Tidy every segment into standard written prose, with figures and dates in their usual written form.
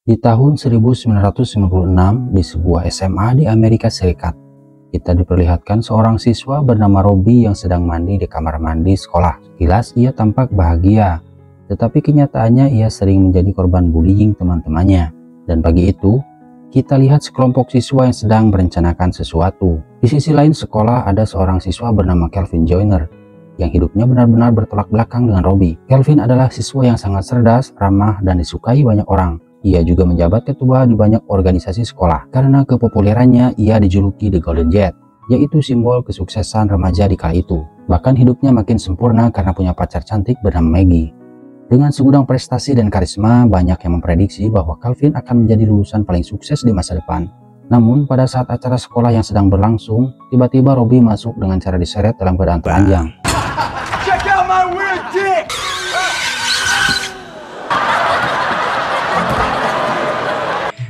Di tahun 1996 di sebuah SMA di Amerika Serikat, kita diperlihatkan seorang siswa bernama Robbie yang sedang mandi di kamar mandi sekolah. Sekilas ia tampak bahagia, tetapi kenyataannya ia sering menjadi korban bullying teman-temannya. Dan pagi itu, kita lihat sekelompok siswa yang sedang merencanakan sesuatu. Di sisi lain sekolah ada seorang siswa bernama Kelvin Joyner yang hidupnya benar-benar bertolak belakang dengan Robbie. Kelvin adalah siswa yang sangat cerdas, ramah, dan disukai banyak orang. Ia juga menjabat ketua di banyak organisasi sekolah. Karena kepopulerannya, ia dijuluki The Golden Jet, yaitu simbol kesuksesan remaja di kala itu. Bahkan hidupnya makin sempurna karena punya pacar cantik bernama Maggie. Dengan segudang prestasi dan karisma, banyak yang memprediksi bahwa Kelvin akan menjadi lulusan paling sukses di masa depan. Namun, pada saat acara sekolah yang sedang berlangsung, tiba-tiba Robbie masuk dengan cara diseret dalam keadaan telanjang.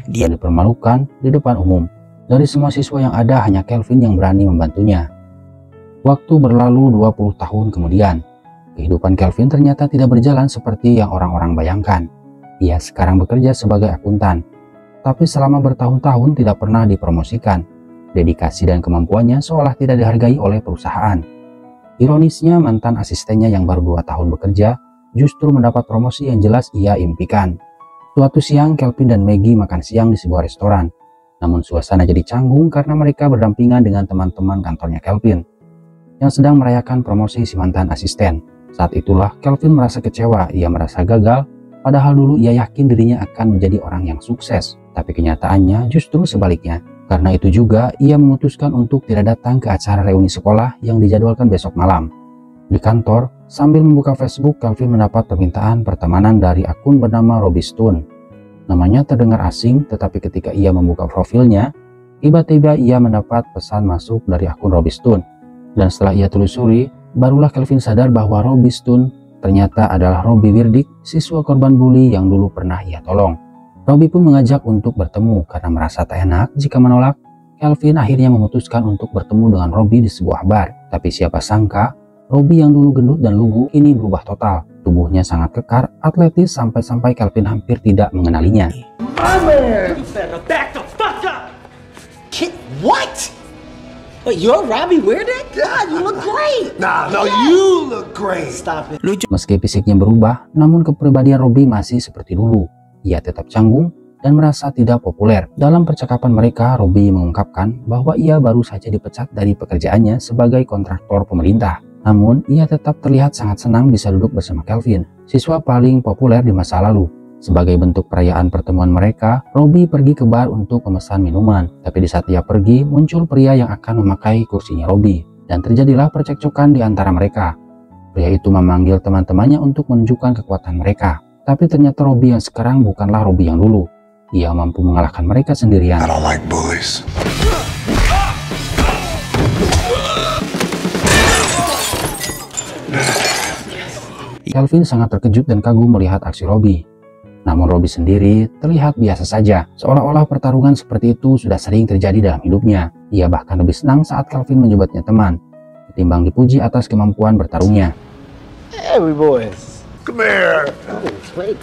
Dia dipermalukan di depan umum. Dari semua siswa yang ada, hanya Kelvin yang berani membantunya. Waktu berlalu 20 tahun kemudian. Kehidupan Kelvin ternyata tidak berjalan seperti yang orang-orang bayangkan. Ia sekarang bekerja sebagai akuntan. Tapi selama bertahun-tahun tidak pernah dipromosikan. Dedikasi dan kemampuannya seolah tidak dihargai oleh perusahaan. Ironisnya, mantan asistennya yang baru 2 tahun bekerja justru mendapat promosi yang jelas ia impikan. Suatu siang, Kelvin dan Maggie makan siang di sebuah restoran. Namun suasana jadi canggung karena mereka berdampingan dengan teman-teman kantornya Kelvin yang sedang merayakan promosi si mantan asisten. Saat itulah Kelvin merasa kecewa, ia merasa gagal, padahal dulu ia yakin dirinya akan menjadi orang yang sukses. Tapi kenyataannya justru sebaliknya. Karena itu juga ia memutuskan untuk tidak datang ke acara reuni sekolah yang dijadwalkan besok malam. Di kantor, sambil membuka Facebook, Kelvin mendapat permintaan pertemanan dari akun bernama Robbie Stone. Namanya terdengar asing, tetapi ketika ia membuka profilnya, tiba-tiba ia mendapat pesan masuk dari akun Robbie Stone. Dan setelah ia telusuri, barulah Kelvin sadar bahwa Robbie Stone ternyata adalah Robbie Wirdik, siswa korban bully yang dulu pernah ia tolong. Robbie pun mengajak untuk bertemu karena merasa tak enak jika menolak. Kelvin akhirnya memutuskan untuk bertemu dengan Robbie di sebuah bar. Tapi siapa sangka, Robbie yang dulu gendut dan lugu kini berubah total. Tubuhnya sangat kekar, atletis sampai-sampai Kelvin hampir tidak mengenalinya. What? But you're Robbie Wirdik? God, you look great. No, you look great. Stop it. Meski fisiknya berubah, namun kepribadian Robbie masih seperti dulu. Ia tetap canggung dan merasa tidak populer. Dalam percakapan mereka, Robbie mengungkapkan bahwa ia baru saja dipecat dari pekerjaannya sebagai kontraktor pemerintah. Namun, ia tetap terlihat sangat senang bisa duduk bersama Kelvin, siswa paling populer di masa lalu. Sebagai bentuk perayaan pertemuan mereka, Robbie pergi ke bar untuk memesan minuman. Tapi di saat ia pergi, muncul pria yang akan memakai kursinya Robbie. Dan terjadilah percekcokan di antara mereka. Pria itu memanggil teman-temannya untuk menunjukkan kekuatan mereka. Tapi ternyata Robbie yang sekarang bukanlah Robbie yang dulu. Ia mampu mengalahkan mereka sendirian. I don't like bullies. Kelvin sangat terkejut dan kagum melihat aksi Robbie. Namun Robbie sendiri terlihat biasa saja, seolah-olah pertarungan seperti itu sudah sering terjadi dalam hidupnya. Ia bahkan lebih senang saat Kelvin menyebutnya teman, ketimbang dipuji atas kemampuan bertarungnya. Hey, boys. Come here. Oh, wait.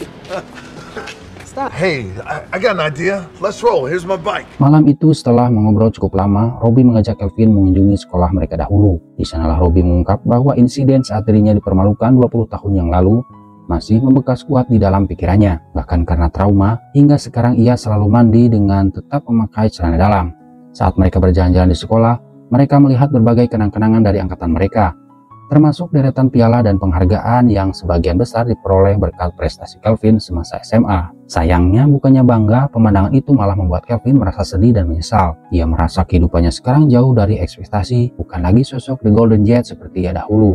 Stop. Hey, I got an idea. Let's roll. Here's my bike. Malam itu setelah mengobrol cukup lama, Robbie mengajak Kelvin mengunjungi sekolah mereka dahulu. Di sanalah Robbie mengungkap bahwa insiden saat dirinya dipermalukan 20 tahun yang lalu masih membekas kuat di dalam pikirannya. Bahkan karena trauma, hingga sekarang ia selalu mandi dengan tetap memakai celana dalam. Saat mereka berjalan-jalan di sekolah, mereka melihat berbagai kenang-kenangan dari angkatan mereka, termasuk deretan piala dan penghargaan yang sebagian besar diperoleh berkat prestasi Kelvin semasa SMA. Sayangnya, bukannya bangga, pemandangan itu malah membuat Kelvin merasa sedih dan menyesal. Ia merasa kehidupannya sekarang jauh dari ekspektasi, bukan lagi sosok The Golden Jet seperti ia dahulu.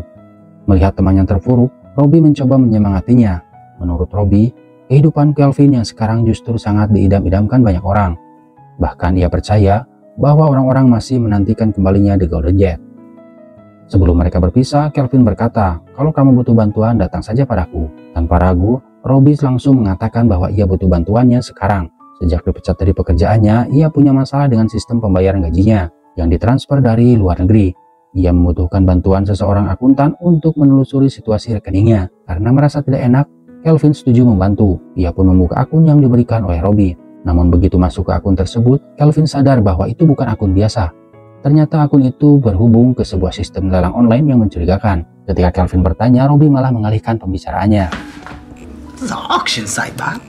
Melihat temannya terpuruk, Robbie mencoba menyemangatinya. Menurut Robbie, kehidupan Kelvin yang sekarang justru sangat diidam-idamkan banyak orang. Bahkan ia percaya bahwa orang-orang masih menantikan kembalinya The Golden Jet. Sebelum mereka berpisah, Kelvin berkata, "Kalau kamu butuh bantuan, datang saja padaku." Tanpa ragu, Robbie langsung mengatakan bahwa ia butuh bantuannya sekarang. Sejak dipecat dari pekerjaannya, ia punya masalah dengan sistem pembayaran gajinya yang ditransfer dari luar negeri. Ia membutuhkan bantuan seseorang akuntan untuk menelusuri situasi rekeningnya. Karena merasa tidak enak, Kelvin setuju membantu. Ia pun membuka akun yang diberikan oleh Robbie. Namun begitu masuk ke akun tersebut, Kelvin sadar bahwa itu bukan akun biasa. Ternyata akun itu berhubung ke sebuah sistem lelang online yang mencurigakan. Ketika Kelvin bertanya, Robbie malah mengalihkan pembicaraannya. This is an auction site, Bob.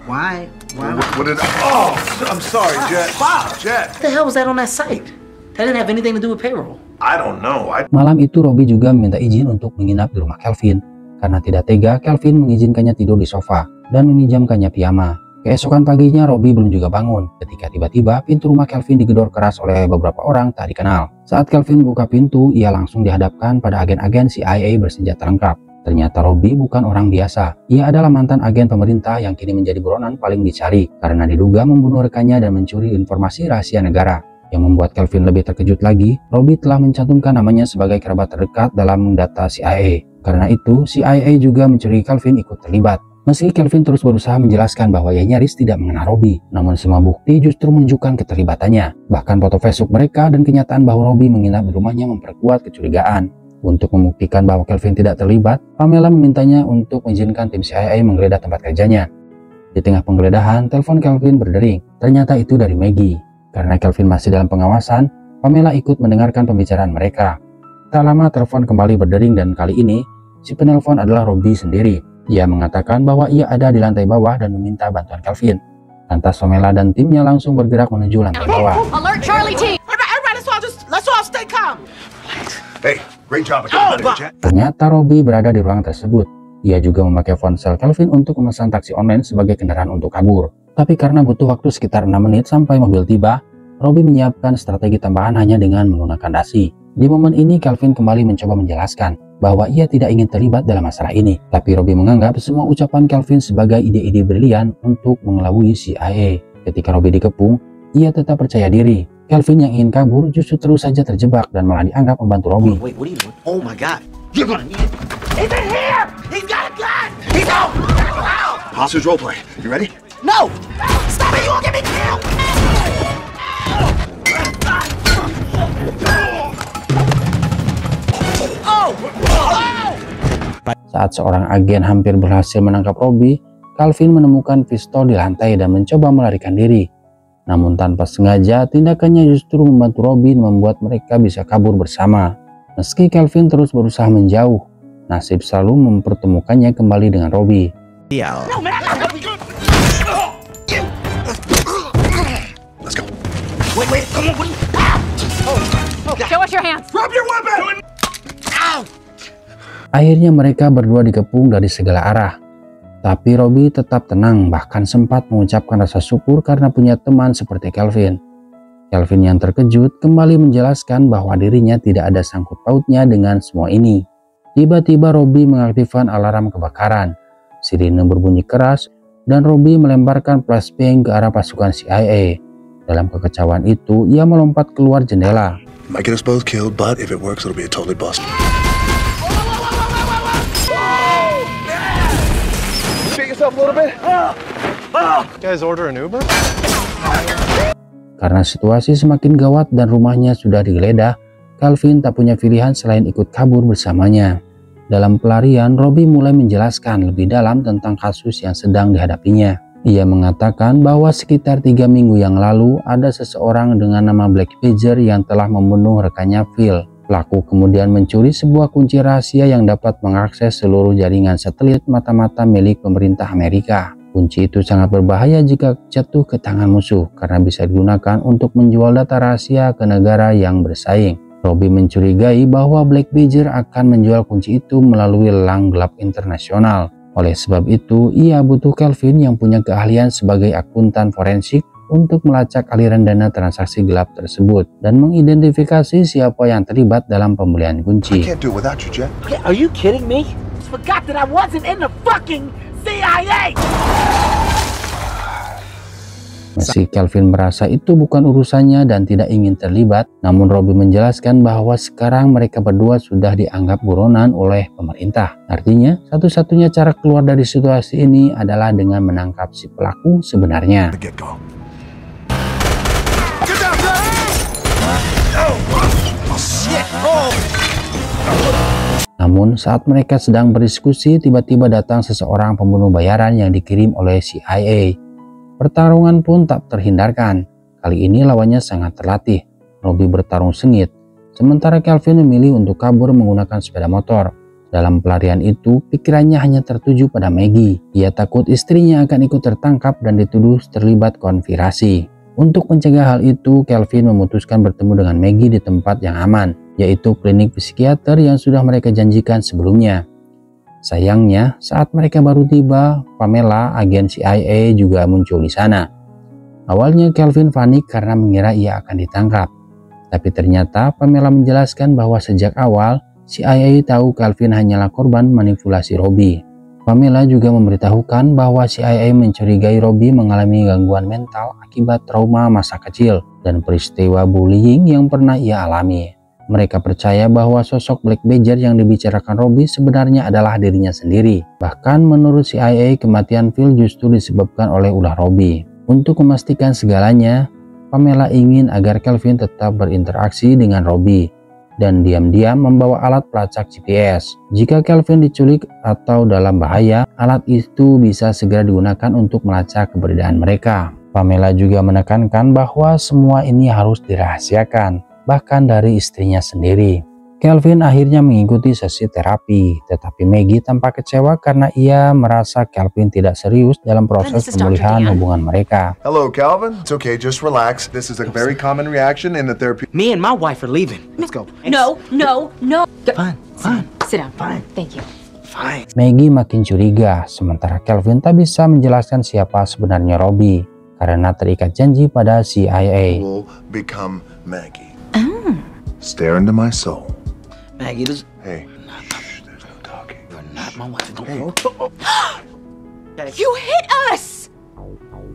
Why? What did Oh, I'm sorry, Jet. Bob! Jet. What the hell was that on that site? That didn't have anything to do with payroll. I don't know. Malam itu Robbie juga meminta izin untuk menginap di rumah Kelvin. Karena tidak tega, Kelvin mengizinkannya tidur di sofa dan meminjamkannya piyama. Keesokan paginya Robbie belum juga bangun ketika tiba-tiba pintu rumah Kelvin digedor keras oleh beberapa orang tak dikenal. Saat Kelvin buka pintu, ia langsung dihadapkan pada agen-agen CIA bersenjata lengkap. Ternyata Robbie bukan orang biasa. Ia adalah mantan agen pemerintah yang kini menjadi buronan paling dicari karena diduga membunuh rekannya dan mencuri informasi rahasia negara. Yang membuat Kelvin lebih terkejut lagi, Robbie telah mencantumkan namanya sebagai kerabat terdekat dalam data CIA. Karena itu, CIA juga mencuri Kelvin ikut terlibat. Meski Kelvin terus berusaha menjelaskan bahwa ia nyaris tidak mengenal Robbie, namun semua bukti justru menunjukkan keterlibatannya. Bahkan foto Facebook mereka dan kenyataan bahwa Robbie menginap di rumahnya memperkuat kecurigaan. Untuk membuktikan bahwa Kelvin tidak terlibat, Pamela memintanya untuk mengizinkan tim CIA menggeledah tempat kerjanya. Di tengah penggeledahan, telepon Kelvin berdering. Ternyata itu dari Maggie. Karena Kelvin masih dalam pengawasan, Pamela ikut mendengarkan pembicaraan mereka. Tak lama telepon kembali berdering dan kali ini, si penelpon adalah Robbie sendiri. Ia mengatakan bahwa ia ada di lantai bawah dan meminta bantuan Kelvin. Lantas Pamela dan timnya langsung bergerak menuju lantai bawah. Alert Charlie team! Everybody, let's all stay calm. Hey, great job. Jet. Ternyata Robbie berada di ruang tersebut. Ia juga memakai ponsel Kelvin untuk memesan taksi online sebagai kendaraan untuk kabur. Tapi karena butuh waktu sekitar 6 menit sampai mobil tiba, Robbie menyiapkan strategi tambahan hanya dengan menggunakan dasi. Di momen ini Kelvin kembali mencoba menjelaskan bahwa ia tidak ingin terlibat dalam masalah ini. Tapi Robbie menganggap semua ucapan Kelvin sebagai ide-ide brilian untuk mengelabui CIA. Ketika Robbie dikepung, ia tetap percaya diri. Kelvin yang ingin kabur justru terus saja terjebak dan malah dianggap membantu Robbie. Wait, what are you doing? Oh my God. You're gonna need it. He's in here! He's got a gun! He's out! Hostage roleplay. You ready? No! Stop it! You won't get me killed! Saat seorang agen hampir berhasil menangkap Robbie, Kelvin menemukan pistol di lantai dan mencoba melarikan diri. Namun tanpa sengaja, tindakannya justru membantu Robbie membuat mereka bisa kabur bersama. Meski Kelvin terus berusaha menjauh, nasib selalu mempertemukannya kembali dengan Robbie. No, man, I gotta help you. Let's go. Wait, come on. Show us your hands! Drop your weapon! Ow! Akhirnya mereka berdua dikepung dari segala arah. Tapi Robbie tetap tenang, bahkan sempat mengucapkan rasa syukur karena punya teman seperti Kelvin. Kelvin yang terkejut kembali menjelaskan bahwa dirinya tidak ada sangkut pautnya dengan semua ini. Tiba-tiba Robbie mengaktifkan alarm kebakaran. Sirine berbunyi keras dan Robbie melemparkan flashbang ke arah pasukan CIA. Dalam kekecauan itu, ia melompat keluar jendela. Might get us both killed, but if it works, it'll be a totally bust. Shake yourself a little bit. Guys, order an Uber? Karena situasi semakin gawat dan rumahnya sudah digeledah, Kelvin tak punya pilihan selain ikut kabur bersamanya. Dalam pelarian, Robbie mulai menjelaskan lebih dalam tentang kasus yang sedang dihadapinya. Ia mengatakan bahwa sekitar 3 minggu yang lalu ada seseorang dengan nama Black Pager yang telah membunuh rekannya Phil. Pelaku kemudian mencuri sebuah kunci rahasia yang dapat mengakses seluruh jaringan satelit mata-mata milik pemerintah Amerika. Kunci itu sangat berbahaya jika jatuh ke tangan musuh karena bisa digunakan untuk menjual data rahasia ke negara yang bersaing. Robbie mencurigai bahwa Black Pager akan menjual kunci itu melalui lelang gelap internasional. Oleh sebab itu, ia butuh Kelvin yang punya keahlian sebagai akuntan forensik untuk melacak aliran dana transaksi gelap tersebut dan mengidentifikasi siapa yang terlibat dalam pembelian kunci. Can't do it without you, Jet. Are you kidding me? Forgot that I wasn't in the fucking CIA! Meski Kelvin merasa itu bukan urusannya dan tidak ingin terlibat, namun Robbie menjelaskan bahwa sekarang mereka berdua sudah dianggap buronan oleh pemerintah. Artinya, satu-satunya cara keluar dari situasi ini adalah dengan menangkap si pelaku sebenarnya. Namun saat mereka sedang berdiskusi, tiba-tiba datang seseorang pembunuh bayaran yang dikirim oleh CIA. Pertarungan pun tak terhindarkan. Kali ini lawannya sangat terlatih. Robbie bertarung sengit, sementara Calvin memilih untuk kabur menggunakan sepeda motor. Dalam pelarian itu, pikirannya hanya tertuju pada Maggie. Ia takut istrinya akan ikut tertangkap dan dituduh terlibat konspirasi. Untuk mencegah hal itu, Calvin memutuskan bertemu dengan Maggie di tempat yang aman, yaitu klinik psikiater yang sudah mereka janjikan sebelumnya. Sayangnya, saat mereka baru tiba, Pamela, agen CIA, juga muncul di sana. Awalnya Calvin panik karena mengira ia akan ditangkap. Tapi ternyata Pamela menjelaskan bahwa sejak awal, CIA tahu Calvin hanyalah korban manipulasi Robbie. Pamela juga memberitahukan bahwa CIA mencurigai Robbie mengalami gangguan mental akibat trauma masa kecil dan peristiwa bullying yang pernah ia alami. Mereka percaya bahwa sosok Black Badger yang dibicarakan Robbie sebenarnya adalah dirinya sendiri. Bahkan menurut CIA, kematian Phil justru disebabkan oleh ulah Robbie. Untuk memastikan segalanya, Pamela ingin agar Calvin tetap berinteraksi dengan Robbie dan diam-diam membawa alat pelacak GPS. Jika Calvin diculik atau dalam bahaya, alat itu bisa segera digunakan untuk melacak keberadaan mereka. Pamela juga menekankan bahwa semua ini harus dirahasiakan, bahkan dari istrinya sendiri. Calvin akhirnya mengikuti sesi terapi, tetapi Maggie tampak kecewa karena ia merasa Calvin tidak serius dalam proses pemulihan hubungan mereka. Hello, Calvin. It's okay, just relax. This is a very common reaction in the therapy. Me and my wife are leaving. Let's go. No, no, no. Fine, fine, Sit down. Fine. Thank you. fine. Maggie makin curiga, sementara Calvin tak bisa menjelaskan siapa sebenarnya Robbie karena terikat janji pada CIA. Will become Maggie. Stare into my soul. Maggie, this Hey, shh, there's no talking. you're not my wife. You hit us!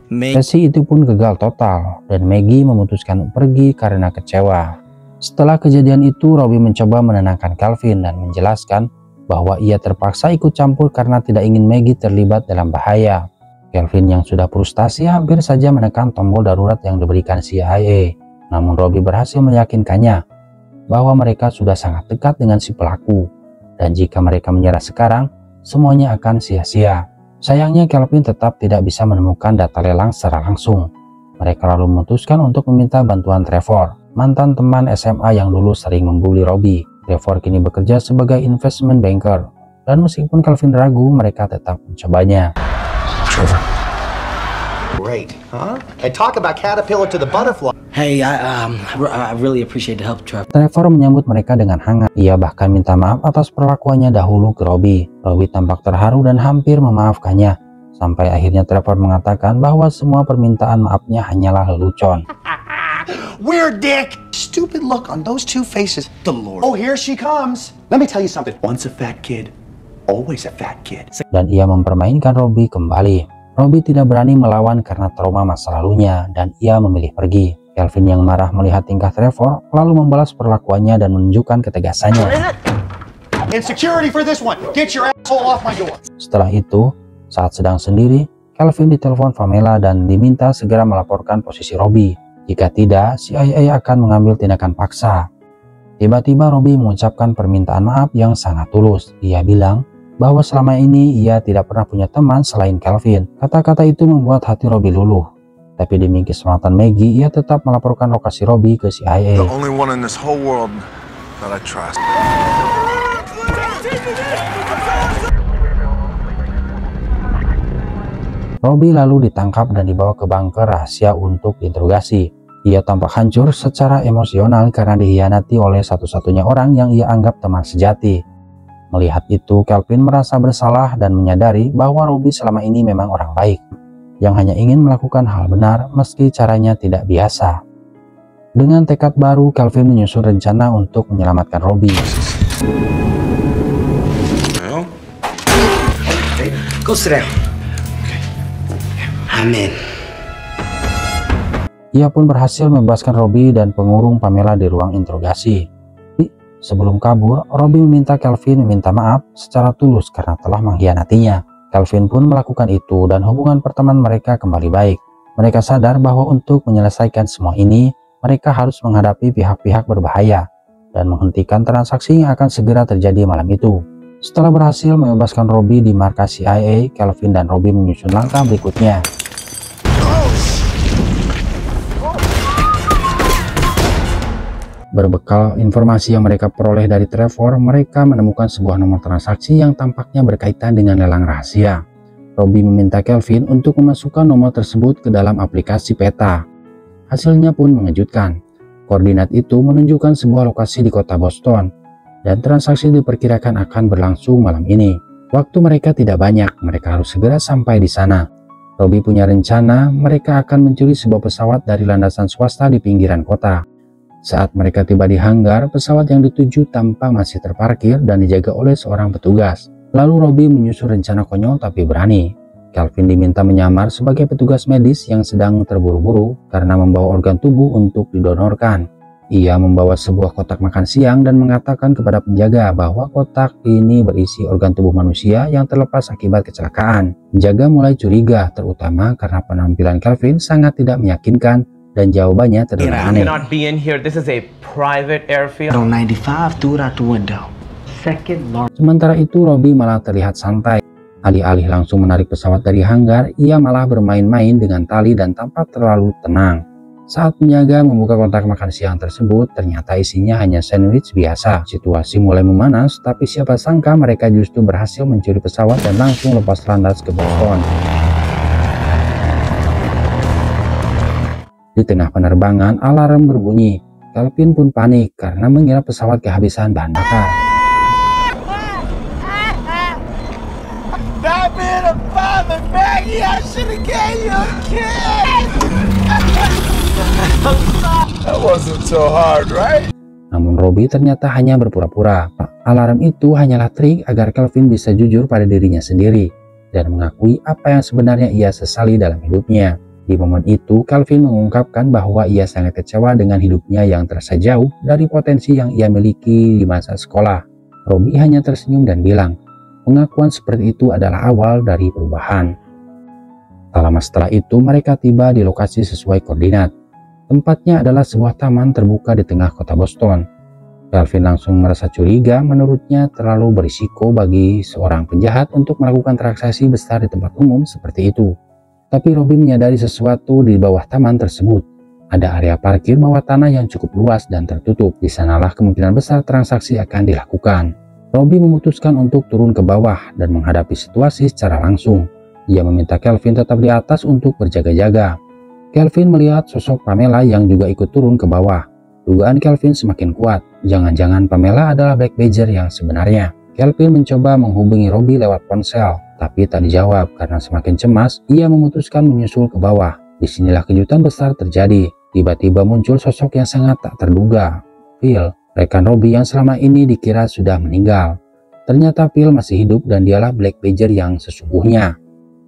Maggie. Sesi itu pun gagal total dan Maggie memutuskan pergi karena kecewa. Setelah kejadian itu, Robbie mencoba menenangkan Calvin dan menjelaskan bahwa ia terpaksa ikut campur karena tidak ingin Maggie terlibat dalam bahaya. Calvin yang sudah frustasi hampir saja menekan tombol darurat yang diberikan CIA. Namun Robbie berhasil meyakinkannya bahwa mereka sudah sangat dekat dengan si pelaku. Dan jika mereka menyerah sekarang, semuanya akan sia-sia. Sayangnya Calvin tetap tidak bisa menemukan data lelang secara langsung. Mereka lalu memutuskan untuk meminta bantuan Trevor, mantan teman SMA yang dulu sering membuli Robbie. Trevor kini bekerja sebagai investment banker. Dan meskipun Calvin ragu, mereka tetap mencobanya. Trevor. Great, huh? And talk about caterpillar to the butterfly. Hey, I really appreciate the help, Trevor. Trevor menyambut mereka dengan hangat. Ia bahkan minta maaf atas perlakuannya dahulu ke Robbie. Robbie tampak terharu dan hampir memaafkannya. Sampai akhirnya Trevor mengatakan bahwa semua permintaan maafnya hanyalah lelucon. Weird dick. Stupid look on those two faces. The Lord. Oh, here she comes. Let me tell you something. Once a fat kid, always a fat kid. Dan ia mempermainkan Robbie kembali. Robbie tidak berani melawan karena trauma masa lalunya dan ia memilih pergi. Calvin yang marah melihat tingkah Trevor lalu membalas perlakuannya dan menunjukkan ketegasannya. Insecurity for this one. Get your asshole off my door. Setelah itu, saat sedang sendiri, Calvin ditelepon Pamela dan diminta segera melaporkan posisi Robbie. Jika tidak, CIA akan mengambil tindakan paksa. Tiba-tiba Robbie mengucapkan permintaan maaf yang sangat tulus. Ia bilang bahwa selama ini ia tidak pernah punya teman selain Calvin. Kata-kata itu membuat hati Robbie luluh. Tapi demi keselamatan Maggie, ia tetap melaporkan lokasi Robbie ke CIA. The only one in this whole world that I trust. Robbie lalu ditangkap dan dibawa ke bunker rahasia untuk diinterogasi. Ia tampak hancur secara emosional karena dikhianati oleh satu-satunya orang yang ia anggap teman sejati. Melihat itu, Calvin merasa bersalah dan menyadari bahwa Robbie selama ini memang orang baik, yang hanya ingin melakukan hal benar meski caranya tidak biasa. Dengan tekad baru, Calvin menyusun rencana untuk menyelamatkan Robbie. Well, go sit down. I'm in. Ia pun berhasil membebaskan Robbie dan pengurung Pamela di ruang interogasi. Sebelum kabur, Robbie meminta Calvin meminta maaf secara tulus karena telah mengkhianatinya. Calvin pun melakukan itu dan hubungan pertemanan mereka kembali baik. Mereka sadar bahwa untuk menyelesaikan semua ini, mereka harus menghadapi pihak-pihak berbahaya. dan menghentikan transaksi yang akan segera terjadi malam itu. Setelah berhasil membebaskan Robbie di markas CIA, Kelvin dan Robbie menyusun langkah berikutnya. Berbekal informasi yang mereka peroleh dari Trevor, mereka menemukan sebuah nomor transaksi yang tampaknya berkaitan dengan lelang rahasia. Robbie meminta Kelvin untuk memasukkan nomor tersebut ke dalam aplikasi peta. Hasilnya pun mengejutkan. Koordinat itu menunjukkan sebuah lokasi di kota Boston, dan transaksi diperkirakan akan berlangsung malam ini. Waktu mereka tidak banyak, mereka harus segera sampai di sana. Robbie punya rencana, mereka akan mencuri sebuah pesawat dari landasan swasta di pinggiran kota. Saat mereka tiba di hanggar, pesawat yang dituju tampak masih terparkir dan dijaga oleh seorang petugas. Lalu Robbie menyusun rencana konyol tapi berani. Kelvin diminta menyamar sebagai petugas medis yang sedang terburu-buru karena membawa organ tubuh untuk didonorkan. Ia membawa sebuah kotak makan siang dan mengatakan kepada penjaga bahwa kotak ini berisi organ tubuh manusia yang terlepas akibat kecelakaan. Penjaga mulai curiga, terutama karena penampilan Kelvin sangat tidak meyakinkan dan jawabannya terdengar aneh. Sementara itu Robbie malah terlihat santai. Alih-alih langsung menarik pesawat dari hanggar, ia malah bermain-main dengan tali dan tampak terlalu tenang. Saat penjaga membuka kotak makan siang tersebut, ternyata isinya hanya sandwich biasa. Situasi mulai memanas, tapi siapa sangka mereka justru berhasil mencuri pesawat dan langsung lepas landas ke Boston. Di tengah penerbangan, alarm berbunyi. Kelvin pun panik karena mengira pesawat kehabisan bahan bakar. Namun Robbie ternyata hanya berpura-pura. Alarm itu hanyalah trik agar Kelvin bisa jujur pada dirinya sendiri dan mengakui apa yang sebenarnya ia sesali dalam hidupnya. Di momen itu, Kelvin mengungkapkan bahwa ia sangat kecewa dengan hidupnya yang terasa jauh dari potensi yang ia miliki di masa sekolah. Robbie hanya tersenyum dan bilang, pengakuan seperti itu adalah awal dari perubahan. Tak lama setelah itu, mereka tiba di lokasi sesuai koordinat. Tempatnya adalah sebuah taman terbuka di tengah kota Boston. Kelvin langsung merasa curiga, menurutnya terlalu berisiko bagi seorang penjahat untuk melakukan transaksi besar di tempat umum seperti itu. Tapi Robbie menyadari sesuatu di bawah taman tersebut. Ada area parkir bawah tanah yang cukup luas dan tertutup. Di sanalah kemungkinan besar transaksi akan dilakukan. Robbie memutuskan untuk turun ke bawah dan menghadapi situasi secara langsung. Ia meminta Kelvin tetap di atas untuk berjaga-jaga. Kelvin melihat sosok Pamela yang juga ikut turun ke bawah. Dugaan Kelvin semakin kuat. Jangan-jangan Pamela adalah Black Badger yang sebenarnya. Kelvin mencoba menghubungi Robbie lewat ponsel, tapi tak dijawab. Karena semakin cemas, ia memutuskan menyusul ke bawah. Disinilah kejutan besar terjadi. Tiba-tiba muncul sosok yang sangat tak terduga. Phil, rekan Robbie yang selama ini dikira sudah meninggal. Ternyata Phil masih hidup dan dialah Black Badger yang sesungguhnya.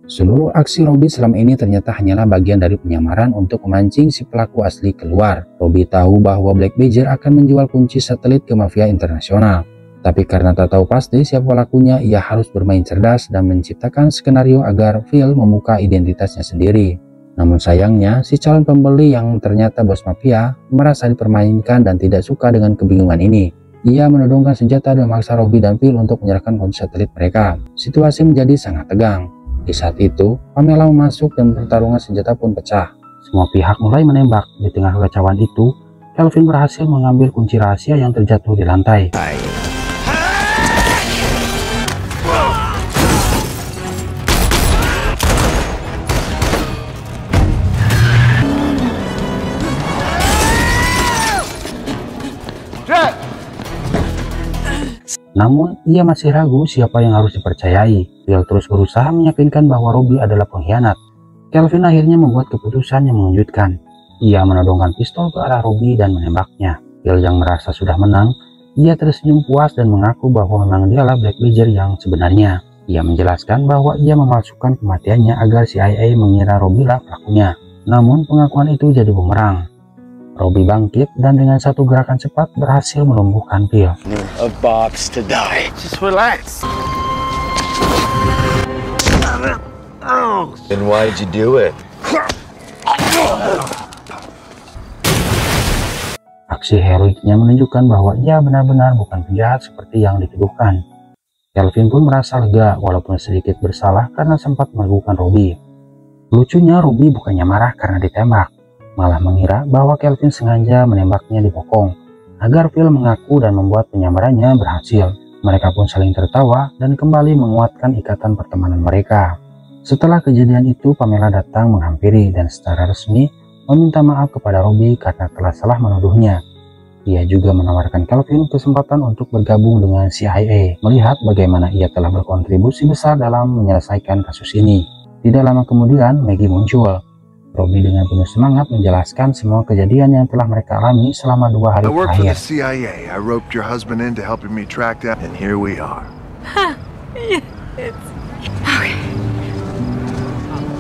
Seluruh aksi Robbie selama ini ternyata hanyalah bagian dari penyamaran untuk memancing si pelaku asli keluar. Robbie tahu bahwa Black Badger akan menjual kunci satelit ke mafia internasional. Tapi karena tak tahu pasti siapa pelakunya, ia harus bermain cerdas dan menciptakan skenario agar Phil membuka identitasnya sendiri. Namun sayangnya, si calon pembeli yang ternyata bos mafia merasa dipermainkan dan tidak suka dengan kebingungan ini. Ia menodongkan senjata dan memaksa Robbie dan Phil untuk menyerahkan kunci satelit mereka. Situasi menjadi sangat tegang. Di saat itu, Pamela masuk dan pertarungan senjata pun pecah. Semua pihak mulai menembak. Di tengah kekacauan itu, Kelvin berhasil mengambil kunci rahasia yang terjatuh di lantai. Namun, ia masih ragu siapa yang harus dipercayai. Phil terus berusaha meyakinkan bahwa Robbie adalah pengkhianat. Kelvin akhirnya membuat keputusan yang mengejutkan. Ia menodongkan pistol ke arah Robbie dan menembaknya. Phil yang merasa sudah menang, ia tersenyum puas dan mengaku bahwa memang dialah Black Badger yang sebenarnya. Ia menjelaskan bahwa ia memalsukan kematiannya agar CIA mengira Robbie lah pelakunya. Namun, pengakuan itu jadi bumerang. Robbie bangkit dan dengan satu gerakan cepat berhasil melumpuhkan Phil. A box to die. Just relax. Then why'd you do it? Aksi heroiknya menunjukkan bahwa ia benar-benar bukan penjahat seperti yang dituduhkan. Kelvin pun merasa lega walaupun sedikit bersalah karena sempat meragukan Robbie. Lucunya Robbie bukannya marah karena ditembak, malah mengira bahwa Kelvin sengaja menembaknya di bokong agar Phil mengaku dan membuat penyamarannya berhasil. Mereka pun saling tertawa dan kembali menguatkan ikatan pertemanan mereka. Setelah kejadian itu, Pamela datang menghampiri dan secara resmi meminta maaf kepada Robbie karena telah salah menuduhnya. Ia juga menawarkan Kelvin kesempatan untuk bergabung dengan CIA, melihat bagaimana ia telah berkontribusi besar dalam menyelesaikan kasus ini. Tidak lama kemudian, Maggie muncul. Robbie dengan penuh semangat menjelaskan semua kejadian yang telah mereka alami selama 2 hari I work for the terakhir. CIA. I roped your husband into helping me track down, and here we are.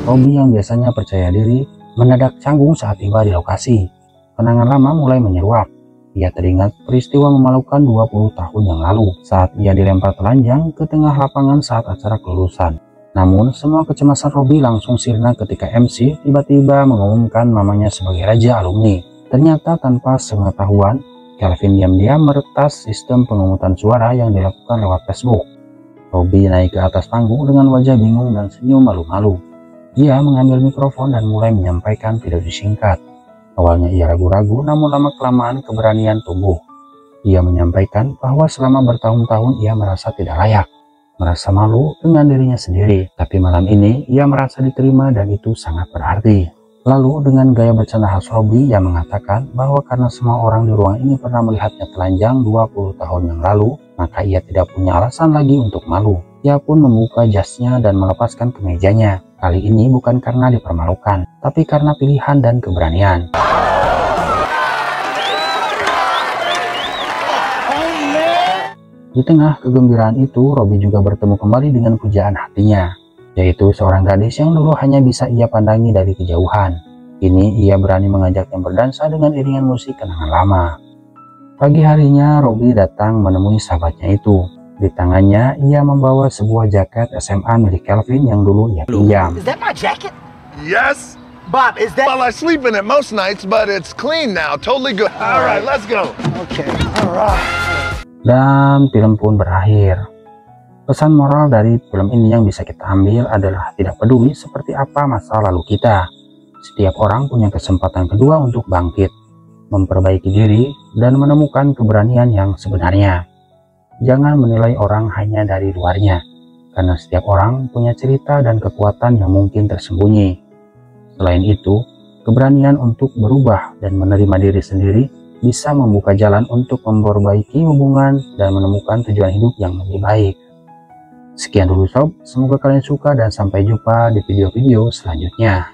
Robbie yang biasanya percaya diri mendadak canggung saat tiba di lokasi. Kenangan lama mulai menyeruak. Ia teringat peristiwa memalukan 20 tahun yang lalu saat ia dilempar telanjang ke tengah lapangan saat acara kelulusan. Namun semua kecemasan Robbie langsung sirna ketika MC tiba-tiba mengumumkan mamanya sebagai raja alumni. Ternyata tanpa sepengetahuan, Kelvin diam-diam meretas sistem pengungutan suara yang dilakukan lewat Facebook. Robbie naik ke atas panggung dengan wajah bingung dan senyum malu-malu. Ia mengambil mikrofon dan mulai menyampaikan pidato singkat. Awalnya ia ragu-ragu, namun lama-kelamaan keberanian tumbuh. Ia menyampaikan bahwa selama bertahun-tahun ia merasa tidak layak, merasa malu dengan dirinya sendiri. Tapi malam ini ia merasa diterima dan itu sangat berarti. Lalu dengan gaya bercanda khas Robbie, ia mengatakan bahwa karena semua orang di ruang ini pernah melihatnya telanjang 20 tahun yang lalu, maka ia tidak punya alasan lagi untuk malu. Ia pun membuka jasnya dan melepaskan kemejanya. Kali ini bukan karena dipermalukan, tapi karena pilihan dan keberanian. Di tengah kegembiraan itu, Robbie juga bertemu kembali dengan pujaan hatinya, yaitu seorang gadis yang dulu hanya bisa ia pandangi dari kejauhan. Kini ia berani mengajaknya berdansa dengan iringan musik kenangan lama. Pagi harinya, Robbie datang menemui sahabatnya itu. Di tangannya, ia membawa sebuah jaket SMA milik Kelvin yang dulu ia pinjam. Is that my jacket? Yes? Bob, is that... Well, I sleep in it most nights, but it's clean now. Totally good. All right, let's go. Okay, all right. Dan film pun berakhir. Pesan moral dari film ini yang bisa kita ambil adalah tidak peduli seperti apa masa lalu kita. Setiap orang punya kesempatan kedua untuk bangkit, memperbaiki diri, dan menemukan keberanian yang sebenarnya. Jangan menilai orang hanya dari luarnya, karena setiap orang punya cerita dan kekuatan yang mungkin tersembunyi. Selain itu, keberanian untuk berubah dan menerima diri sendiri bisa membuka jalan untuk memperbaiki hubungan dan menemukan tujuan hidup yang lebih baik. Sekian dulu sob, semoga kalian suka dan sampai jumpa di video-video selanjutnya.